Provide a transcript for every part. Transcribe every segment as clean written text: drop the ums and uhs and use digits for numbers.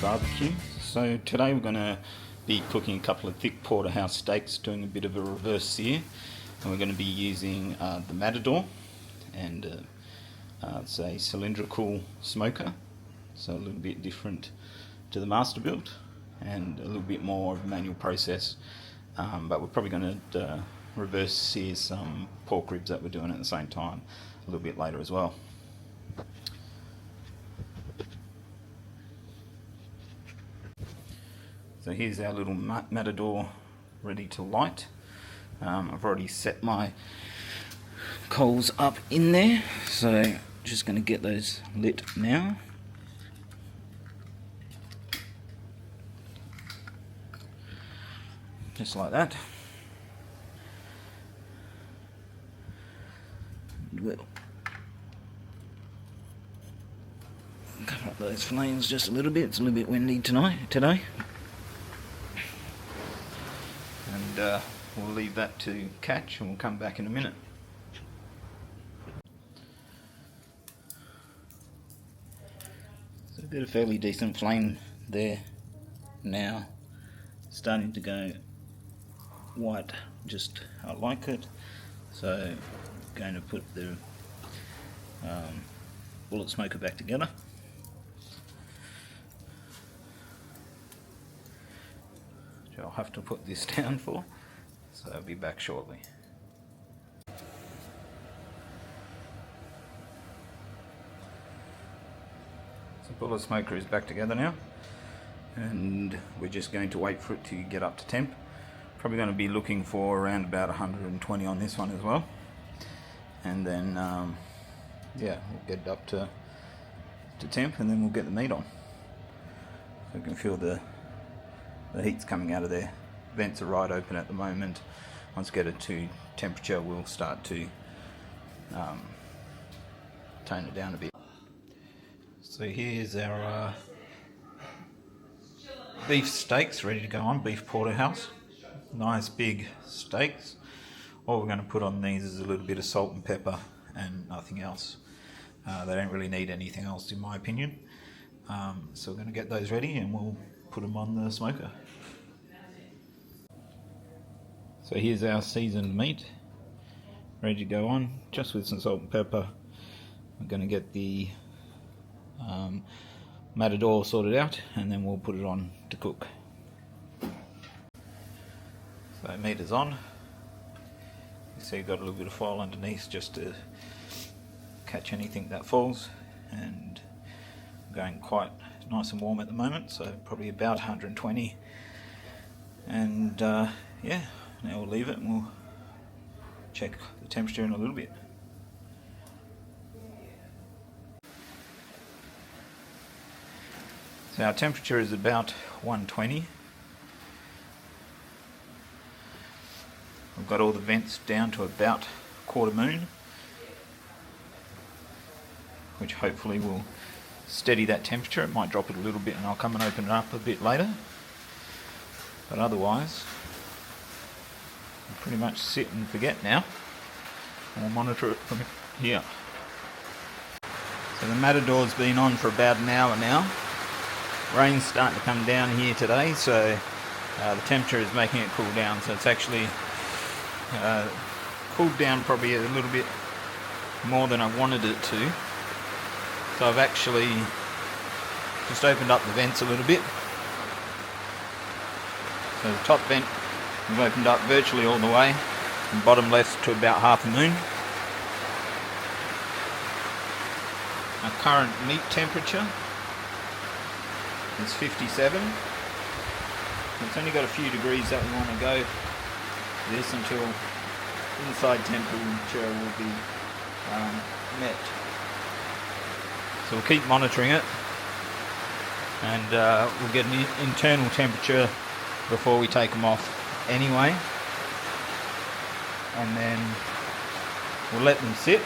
barbecue. So today we're going to be cooking a couple of thick Porterhouse steaks, doing a bit of a reverse sear, and we're going to be using the Matador, and it's a cylindrical smoker, so a little bit different to the Masterbuilt and a little bit more of a manual process, but we're probably going to reverse sear some pork ribs that we're doing at the same time a little bit later as well. So here's our little Matador ready to light. I've already set my coals up in there, so just going to get those lit now. Just like that. We'll cover up those flames just a little bit. It's a little bit windy today. And we'll leave that to catch and we'll come back in a minute. So we've got a fairly decent flame there now, starting to go white, just I like it. So I'm going to put the bullet smoker back together. I'll have to put this down for, so I'll be back shortly. So bullet smoker is back together now, and we're just going to wait for it to get up to temp. Probably going to be looking for around about 120 on this one as well, and then yeah, we'll get it up to temp, and then we'll get the meat on. So you can feel the heat's coming out of there. Vents are right open at the moment. Once we get it to temperature, we'll start to tone it down a bit. So here's our beef steaks ready to go on, beef Porterhouse. Nice big steaks. All we're going to put on these is a little bit of salt and pepper and nothing else. They don't really need anything else in my opinion. So we're going to get those ready and we'll put them on the smoker. So here's our seasoned meat ready to go on, just with some salt and pepper. I'm going to get the Matador sorted out and then we'll put it on to cook. So meat is on. You see you've got a little bit of foil underneath just to catch anything that falls, and going quite nice and warm at the moment, so probably about 120. And yeah, now we'll leave it and we'll check the temperature in a little bit. So our temperature is about 120. We've got all the vents down to about quarter moon, which hopefully will steady that temperature. It might drop it a little bit and I'll come and open it up a bit later, but otherwise I'll pretty much sit and forget now, and we'll monitor it from here. So the Matador's been on for about an hour now. Rain's starting to come down here today, so the temperature is making it cool down, so it's actually cooled down probably a little bit more than I wanted it to. So I've actually just opened up the vents a little bit. So the top vent we've opened up virtually all the way, and bottom left to about half a moon. Our current meat temperature is 57. It's only got a few degrees that we want to go this until inside temperature will be met. So we'll keep monitoring it, and we'll get an internal temperature before we take them off anyway, and then we'll let them sit,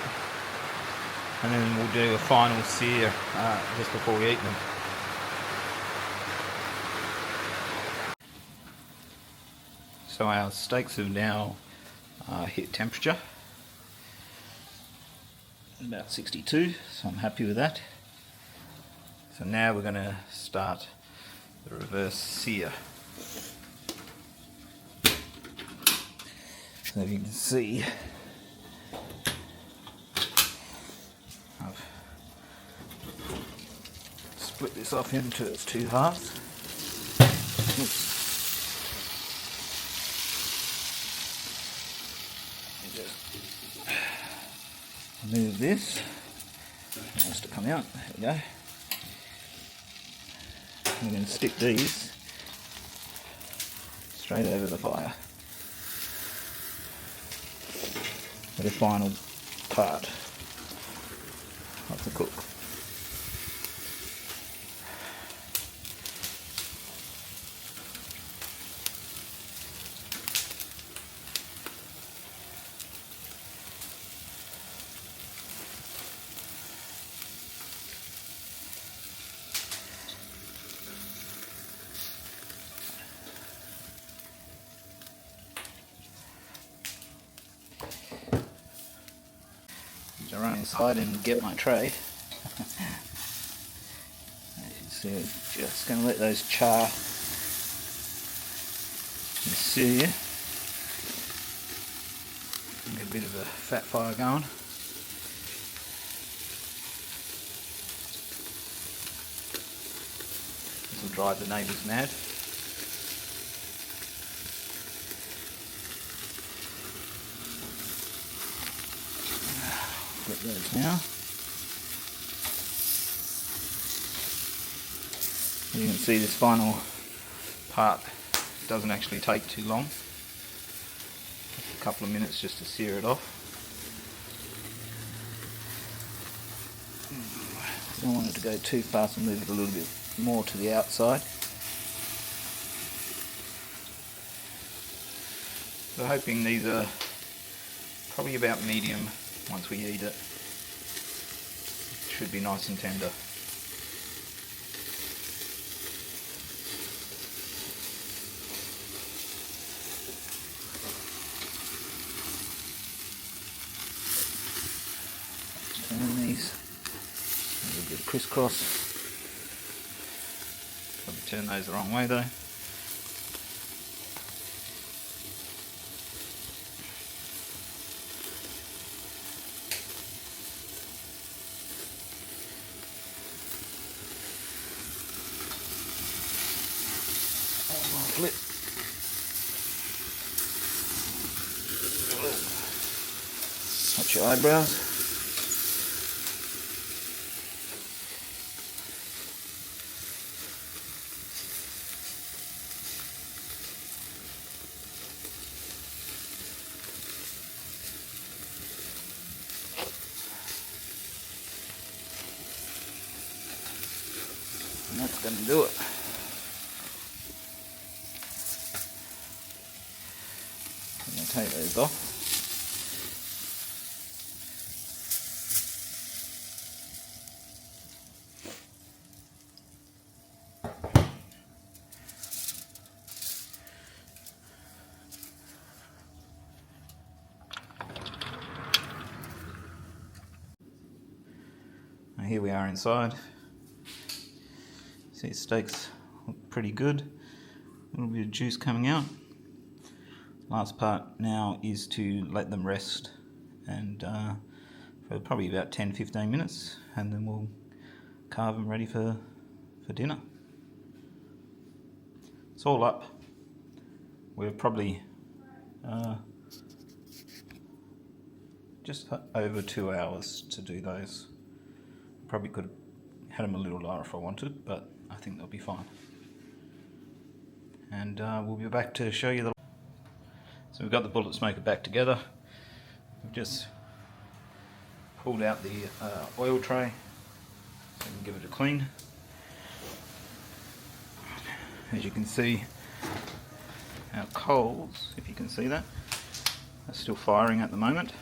and then we'll do a final sear just before we eat them. So our steaks have now hit temperature, about 62, so I'm happy with that. So now we're going to start the reverse sear. So you can see, I've split this off into its two halves. Oops. Just move this. It wants to come out. There we go. I'm going to stick these straight over the fire for the final part of the cook. I run inside and get my tray. So just going to let those char the sear. Get a bit of a fat fire going. This will drive the neighbours mad. Flip those now. You can see this final part doesn't actually take too long. A couple of minutes just to sear it off. You don't want it to go too fast and move it a little bit more to the outside. So hoping these are probably about medium. Once we eat it, should be nice and tender. Turn these a little bit of crisscross. Probably turn those the wrong way though. Flip. Watch your eyebrows. And that's going to do it. Take those off. Now here we are inside. See, the steaks look pretty good. A little bit of juice coming out. Last part now is to let them rest and for probably about 10-15 minutes, and then we'll carve them ready for dinner. It's all up. We're probably just over 2 hours to do those. Probably could have had them a little lighter if I wanted, but I think they'll be fine. And we'll be back to show you the... So we've got the bullet smoker back together. We've just pulled out the oil tray so we can give it a clean. As you can see, our coals, if you can see that, are still firing at the moment.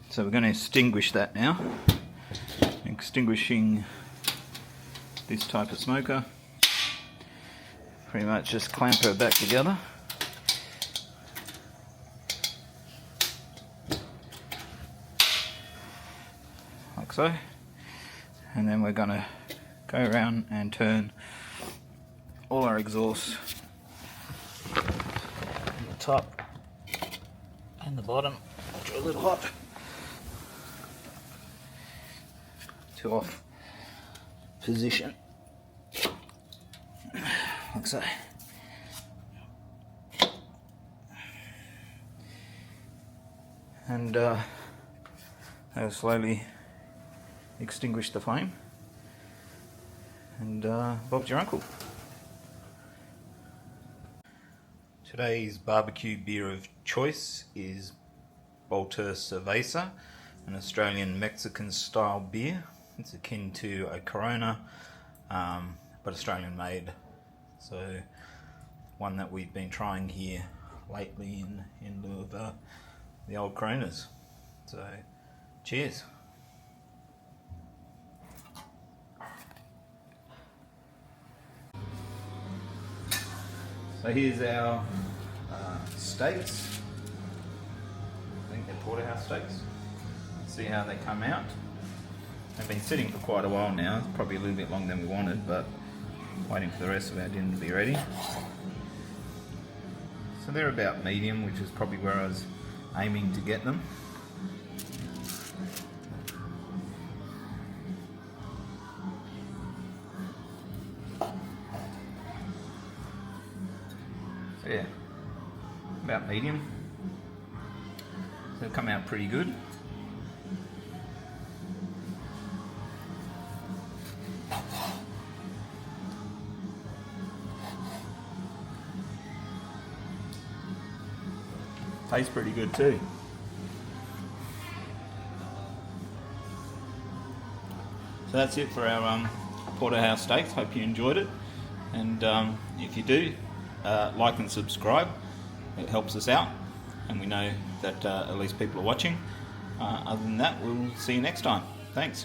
So we're going to extinguish that now. Extinguishing this type of smoker. Pretty much just clamp her back together. Like so. and then we're going to go around and turn all our exhausts on the top and the bottom, which are a little hot, to off position, like so. And they'll slowly extinguish the flame, and Bob's your uncle. Today's barbecue beer of choice is Porterhouse, an Australian Mexican style beer. It's akin to a Corona, but Australian made. So one that we've been trying here lately in lieu of the old Coronas. So cheers. So here's our steaks. I think they're Porterhouse steaks. See how they come out. They've been sitting for quite a while now, probably a little bit longer than we wanted, but waiting for the rest of our dinner to be ready. So they're about medium, which is probably where I was aiming to get them. So yeah, about medium. So they've come out pretty good. Tastes pretty good too. So that's it for our Porterhouse steaks. Hope you enjoyed it, and if you do, like and subscribe. It helps us out, and we know that at least people are watching. Other than that, we'll see you next time. Thanks.